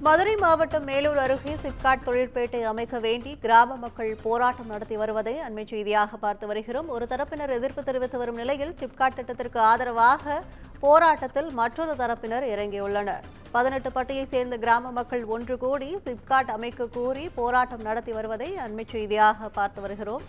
மதுரை மாவட்டம் மேலூர் அருகே சிப்காட் தொழிற்பேட்டை அமைக்க வேண்டி கிராம மக்கள் போராட்டம் நடத்தி வருவதை அண்மை செய்தியாக பார்த்து வருகிறோம். ஒரு தரப்பினர் எதிர்ப்பு தெரிவித்து வரும் நிலையில் சிப்காட் திட்டத்திற்கு ஆதரவாக போராட்டத்தில் மற்றொரு தரப்பினர் இறங்கியுள்ளனர். 18 பட்டியைச் சேர்ந்த கிராம மக்கள் ஒன்று கூடி சிப்காட் அமைக்க கோரி போராட்டம் நடத்தி வருவதை அண்மை செய்தியாக பார்த்து வருகிறோம்.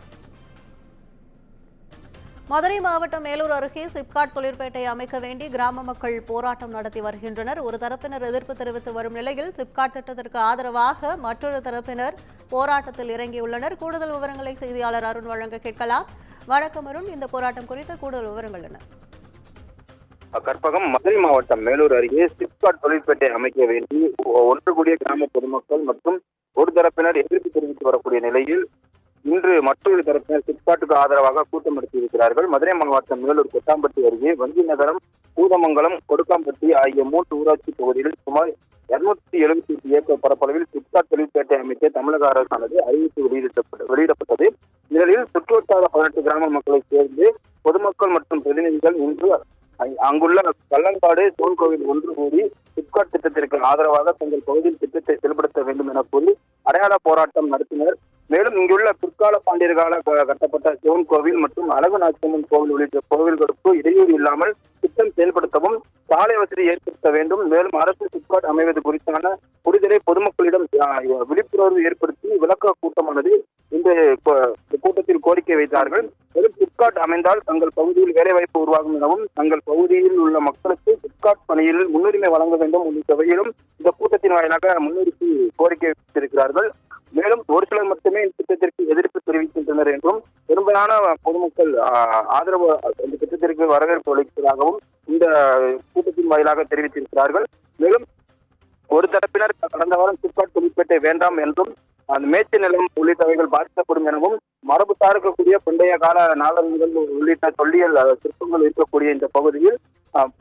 மதுரை மாவட்டம் மேலூர் அருகே சிப்காட் தொழிற்பேட்டை அமைக்க வேண்டி கிராம மக்கள் போராட்டம் நடத்தி வருகின்றனர். ஒரு தரப்பினர் எதிர்ப்பு தெரிவித்து வரும் நிலையில் சிப்காட் திட்டத்திற்கு ஆதரவாக மற்றொரு தரப்பினர் போராட்டத்தில் இறங்கியுள்ளனர். கூடுதல் விவரங்களை செய்தியாளர் அருண் வழங்க கேட்கலாம். வணக்கம் அருண், இந்த போராட்டம் குறித்த கூடுதல் விவரங்கள் என்ன? கற்பகம், மதுரை மாவட்டம் மேலூர் அருகே சிப்காட் தொழிற்பேட்டை அமைக்க வேண்டி ஒன்று கூடிய கிராம பொதுமக்கள் மற்றும் ஒரு தரப்பினர் எதிர்ப்பு தெரிவித்து வரக்கூடிய நிலையில் இன்று மற்றொரு தரப்பினர் சிப்காட்டுக்கு ஆதரவாக கூட்டம் நடத்தியிருக்கிறார்கள். மதுரை மாவட்டம் மேலூர் கொட்டாம்பட்டி அருகே வங்கி நகரம், பூதமங்கலம், கொடுக்காம்பட்டி ஆகிய 3 ஊராட்சி பகுதிகளில் சுமார் 278 ஏக்கர் பரப்பளவில் சிப்காட் தொழிற்பேட்டை அமைக்க தமிழக அரசானது அறிவிப்பு வெளியிடப்பட்டது. இதில் சுற்றுவட்டார 18 கிராம மக்களை சேர்ந்து பொதுமக்கள் மற்றும் பிரதிநிதிகள் இன்று அங்குள்ள கல்லங்காடு சிவன் கோவில் ஒன்று கூடி சிப்காட் திட்டத்திற்கு ஆதரவாக தங்கள் பகுதியில் திட்டத்தை செயல்படுத்த வேண்டும் என கூறி அடையாள போராட்டம் நடத்தினர். மேலும் இங்குள்ள பிற்கால பாண்டியர் கால கட்டப்பட்ட சிவன் கோவில் மற்றும் அழகு நாச்சியம்மன் கோவில் உள்ளிட்ட கோவில்களுக்கு இடையூறு இல்லாமல் திட்டம் செயல்படுத்தவும் சாலை வசதி ஏற்படுத்த வேண்டும். மேலும் அரசு சிப்காட் அமைவது குறித்தான புரிதலை பொதுமக்களிடம் விழிப்புணர்வு ஏற்படுத்தி விளக்க கூட்டமானது இந்த கூட்டத்தில் கோரிக்கை வைத்தார்கள். மேலும் சிப்காட் அமைந்தால் தங்கள் பகுதியில் வேலைவாய்ப்பு உருவாகும் எனவும் தங்கள் பகுதியில் உள்ள மக்களுக்கு சிப்காட் பணியில் முன்னுரிமை வழங்க வேண்டும் உள்ளிட்ட வகையிலும் இந்த கூட்டத்தின் வாயிலாக முன்னிறுத்தி கோரிக்கை வைத்திருக்கிறார்கள். மேலும் ஒரு சிலர் மட்டுமே இந்த திட்டத்திற்கு எதிர்ப்பு தெரிவிக்கின்றனர் என்றும் பெரும்பாலான பொதுமக்கள் ஆதரவு இந்த திட்டத்திற்கு வரவேற்பு அளிப்பதாகவும் இந்த கூட்டத்தின் வாயிலாக தெரிவித்திருக்கிறார்கள். மேலும் ஒரு தரப்பினர் கடந்த வாரம் சிப்காட் தொழிற்பேட்டை வேண்டாம் என்றும் அந்த மேய்ச்சல் நிலம் உள்ளிட்டவைகள் பாதிக்கப்படும் எனவும் மரபு சார்க்கக்கூடிய பண்டைய கால நாளங்கள் உள்ளிட்ட தொல்லியல் சிற்பங்கள் இருக்கக்கூடிய இந்த பகுதியில்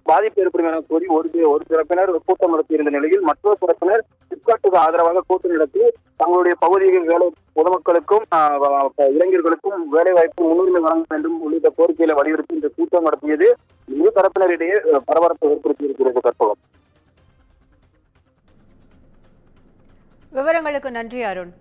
பாதிப்பு ஏற்படும் என கூறி ஒரு தரப்பினர் கூட்டம் நடத்தியிருந்த நிலையில் மற்றொரு தரப்பினர் சிப்காட்டுக்கு ஆதரவாக கூட்டம் நடத்தி தங்களுடைய பகுதியில் பொதுமக்களுக்கும் இளைஞர்களுக்கும் வேலை வாய்ப்பு முன்னுரிமை வழங்க வேண்டும் உள்ளிட்ட கோரிக்கைகளை வலியுறுத்தி இந்த கூட்டம் நடத்தியது இரு தரப்பினரிடையே பரபரப்பை ஏற்படுத்தியிருக்கிறது. கற்பகம், விவரங்களுக்கு நன்றி அருண்.